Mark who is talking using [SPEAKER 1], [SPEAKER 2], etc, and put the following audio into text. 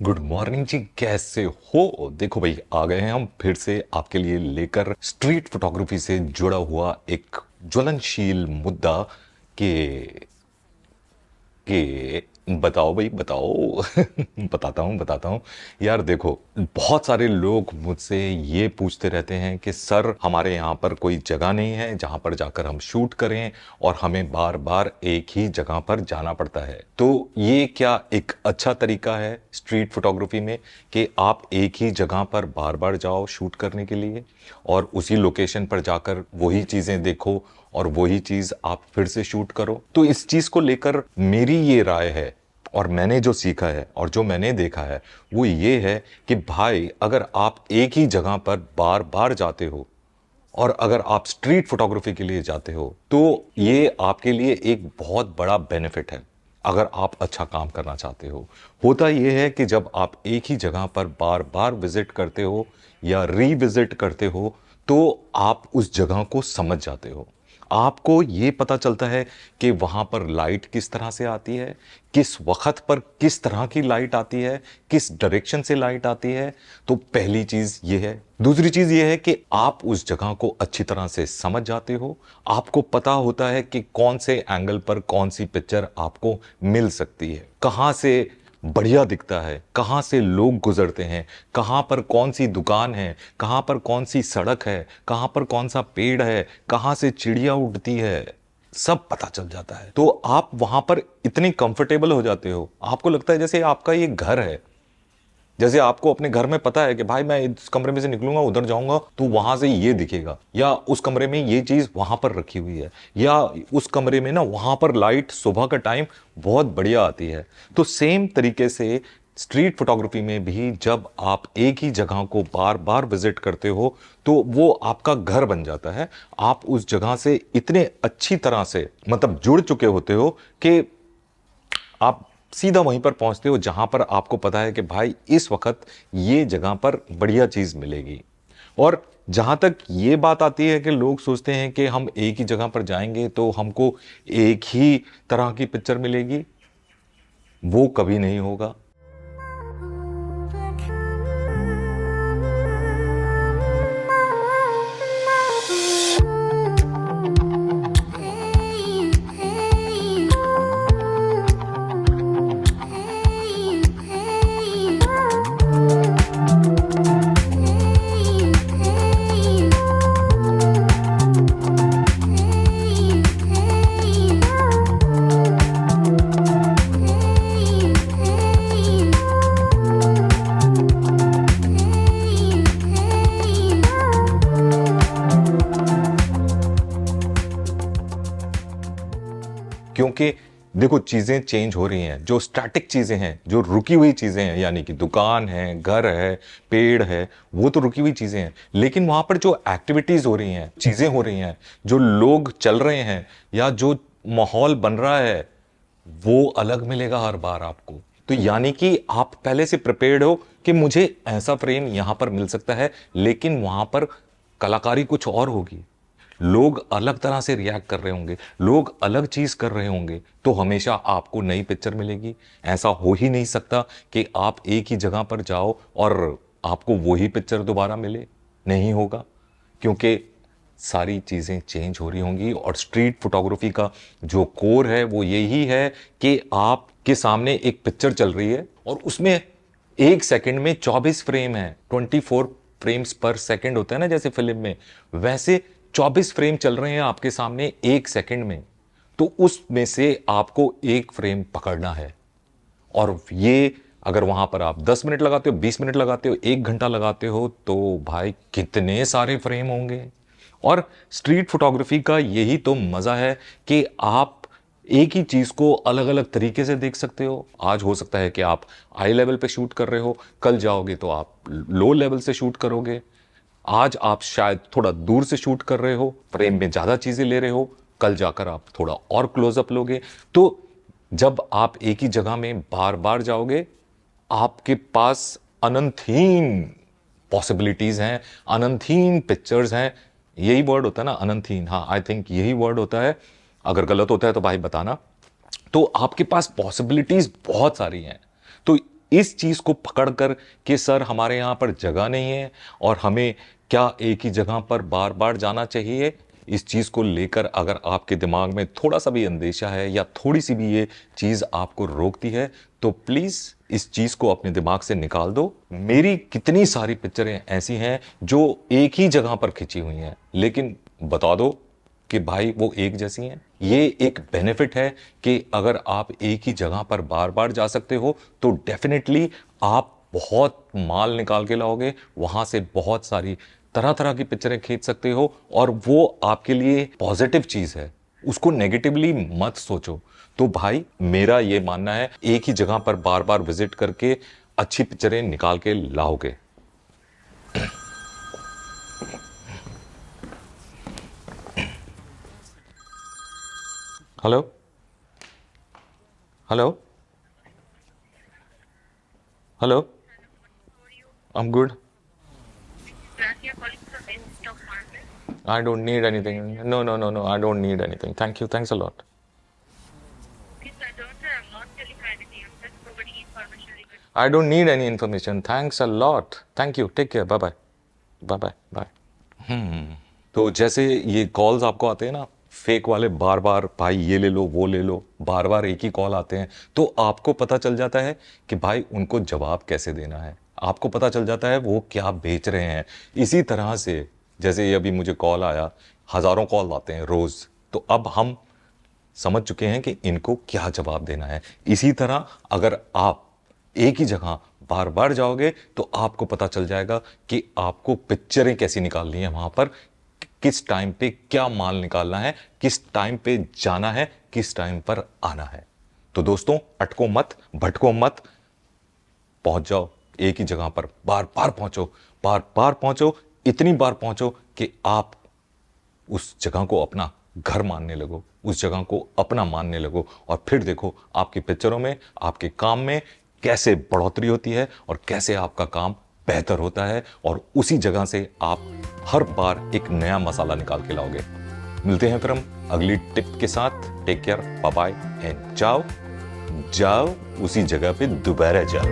[SPEAKER 1] Good morning जी, कैसे हो? देखो भाई, आ गए हैं हम फिर से आपके लिए लेकर स्ट्रीट फोटोग्राफी से जुड़ा हुआ एक ज्वलनशील मुद्दा के बताओ भाई बताओ। बताता हूँ यार। देखो, बहुत सारे लोग मुझसे ये पूछते रहते हैं कि सर, हमारे यहाँ पर कोई जगह नहीं है जहाँ पर जाकर हम शूट करें और हमें बार बार एक ही जगह पर जाना पड़ता है। तो ये क्या एक अच्छा तरीका है स्ट्रीट फोटोग्राफी में कि आप एक ही जगह पर बार बार जाओ शूट करने के लिए और उसी लोकेशन पर जाकर वही चीज़ें देखो और वही चीज आप फिर से शूट करो? तो इस चीज को लेकर मेरी ये राय है और मैंने जो सीखा है और जो मैंने देखा है वो ये है कि भाई, अगर आप एक ही जगह पर बार बार जाते हो और अगर आप स्ट्रीट फोटोग्राफी के लिए जाते हो तो ये आपके लिए एक बहुत बड़ा बेनिफिट है। अगर आप अच्छा काम करना चाहते हो, होता यह है कि जब आप एक ही जगह पर बार बार विजिट करते हो या रीविजिट करते हो तो आप उस जगह को समझ जाते हो। आपको ये पता चलता है कि वहां पर लाइट किस तरह से आती है, किस वक्त पर किस तरह की लाइट आती है, किस डायरेक्शन से लाइट आती है। तो पहली चीज ये है। दूसरी चीज ये है कि आप उस जगह को अच्छी तरह से समझ जाते हो। आपको पता होता है कि कौन से एंगल पर कौन सी पिक्चर आपको मिल सकती है, कहां से बढ़िया दिखता है, कहां से लोग गुजरते हैं, कहां पर कौन सी दुकान है, कहां पर कौन सी सड़क है, कहां पर कौन सा पेड़ है, कहां से चिड़िया उड़ती है, सब पता चल जाता है। तो आप वहां पर इतने कंफर्टेबल हो जाते हो, आपको लगता है जैसे आपका ये घर है। जैसे आपको अपने घर में पता है कि भाई, मैं इस कमरे में से निकलूंगा, उधर जाऊंगा तो वहां से ये दिखेगा, या उस कमरे में ये चीज वहां पर रखी हुई है, या उस कमरे में ना वहां पर लाइट सुबह का टाइम बहुत बढ़िया आती है। तो सेम तरीके से स्ट्रीट फोटोग्राफी में भी जब आप एक ही जगह को बार बार विजिट करते हो तो वो आपका घर बन जाता है। आप उस जगह से इतने अच्छी तरह से मतलब जुड़ चुके होते हो कि आप सीधा वहीं पर पहुंचते हो जहां पर आपको पता है कि भाई, इस वक्त ये जगह पर बढ़िया चीज मिलेगी। और जहां तक ये बात आती है कि लोग सोचते हैं कि हम एक ही जगह पर जाएंगे तो हमको एक ही तरह की पिक्चर मिलेगी, वो कभी नहीं होगा। क्योंकि देखो, चीजें चेंज हो रही हैं। जो स्टैटिक चीजें हैं, जो रुकी हुई चीजें हैं, यानी कि दुकान है, घर है, पेड़ है, वो तो रुकी हुई चीजें हैं। लेकिन वहां पर जो एक्टिविटीज हो रही हैं, चीजें हो रही हैं, जो लोग चल रहे हैं या जो माहौल बन रहा है, वो अलग मिलेगा हर बार आपको। तो यानी कि आप पहले से प्रिपेयर्ड हो कि मुझे ऐसा फ्रेम यहां पर मिल सकता है, लेकिन वहां पर कलाकारी कुछ और होगी। लोग अलग तरह से रिएक्ट कर रहे होंगे, लोग अलग चीज कर रहे होंगे, तो हमेशा आपको नई पिक्चर मिलेगी। ऐसा हो ही नहीं सकता कि आप एक ही जगह पर जाओ और आपको वही पिक्चर दोबारा मिले। नहीं होगा, क्योंकि सारी चीजें चेंज हो रही होंगी। और स्ट्रीट फोटोग्राफी का जो कोर है वो यही है कि आपके सामने एक पिक्चर चल रही है और उसमें एक सेकंड में 24 फ्रेम है। 24 फ्रेम्स पर सेकंड होता है ना, जैसे फिल्म में, वैसे 24 फ्रेम चल रहे हैं आपके सामने एक सेकंड में। तो उसमें से आपको एक फ्रेम पकड़ना है। और ये अगर वहां पर आप 10 मिनट लगाते हो, 20 मिनट लगाते हो, 1 घंटा लगाते हो, तो भाई कितने सारे फ्रेम होंगे। और स्ट्रीट फोटोग्राफी का यही तो मजा है कि आप एक ही चीज को अलग अलग तरीके से देख सकते हो। आज हो सकता है कि आप हाई लेवल पे शूट कर रहे हो, कल जाओगे तो आप लो लेवल से शूट करोगे। आज आप शायद थोड़ा दूर से शूट कर रहे हो, फ्रेम में ज्यादा चीजें ले रहे हो, कल जाकर आप थोड़ा और क्लोजअप लोगे। तो जब आप एक ही जगह में बार बार जाओगे, आपके पास अनंतहीन पॉसिबिलिटीज हैं, अनंतहीन पिक्चर्स हैं। यही वर्ड होता है ना, अनंतहीन? हाँ, आई थिंक यही वर्ड होता है। अगर गलत होता है तो भाई बताना। तो आपके पास पॉसिबिलिटीज बहुत सारी हैं। तो इस चीज को पकड़ कर कि सर हमारे यहाँ पर जगह नहीं है और हमें क्या एक ही जगह पर बार बार जाना चाहिए, इस चीज को लेकर अगर आपके दिमाग में थोड़ा सा भी अंदेशा है या थोड़ी सी भी ये चीज आपको रोकती है, तो प्लीज इस चीज को अपने दिमाग से निकाल दो। मेरी कितनी सारी पिक्चरें ऐसी हैं जो एक ही जगह पर खिंची हुई हैं, लेकिन बता दो कि भाई वो एक जैसी हैं। ये एक बेनिफिट है कि अगर आप एक ही जगह पर बार बार जा सकते हो तो डेफिनेटली आप बहुत माल निकाल के लाओगे, वहां से बहुत सारी तरह तरह की पिक्चरें खींच सकते हो और वो आपके लिए पॉजिटिव चीज है, उसको नेगेटिवली मत सोचो। तो भाई मेरा ये मानना है एक ही जगह पर बार बार विजिट करके अच्छी पिक्चरें निकाल के लाओगे। Hello hello hello, I am good. I don't need anything. No, no, no, no. I don't need anything. Thank you. Thanks a lot. I don't need any information. Thanks a lot. Thank you. Take care. Bye bye. Bye bye. Bye. तो जैसे ये calls आपको आते हैं ना, fake वाले, बार बार भाई ये ले लो वो ले लो, बार बार एक ही कॉल आते हैं, तो आपको पता चल जाता है कि भाई उनको जवाब कैसे देना है, आपको पता चल जाता है वो क्या बेच रहे हैं। इसी तरह से जैसे ये अभी मुझे कॉल आया, हज़ारों कॉल आते हैं रोज़, तो अब हम समझ चुके हैं कि इनको क्या जवाब देना है। इसी तरह अगर आप एक ही जगह बार बार जाओगे तो आपको पता चल जाएगा कि आपको पिक्चरें कैसी निकालनी है, वहां पर किस टाइम पे क्या माल निकालना है, किस टाइम पे जाना है, किस टाइम पर आना है। तो दोस्तों अटको मत, भटको मत, पहुंच जाओ एक ही जगह पर, बार बार पहुंचो, बार बार पहुंचो, इतनी बार पहुंचो कि आप उस जगह को अपना घर मानने लगो, उस जगह को अपना मानने लगो, और फिर देखो आपकी पिक्चरों में, आपके काम में कैसे बढ़ोतरी होती है और कैसे आपका काम बेहतर होता है, और उसी जगह से आप हर बार एक नया मसाला निकाल के लाओगे। मिलते हैं फिर हम अगली टिप के साथ। Take care, bye bye and जाओ जाओ उसी जगह पे दोबारा जाओ।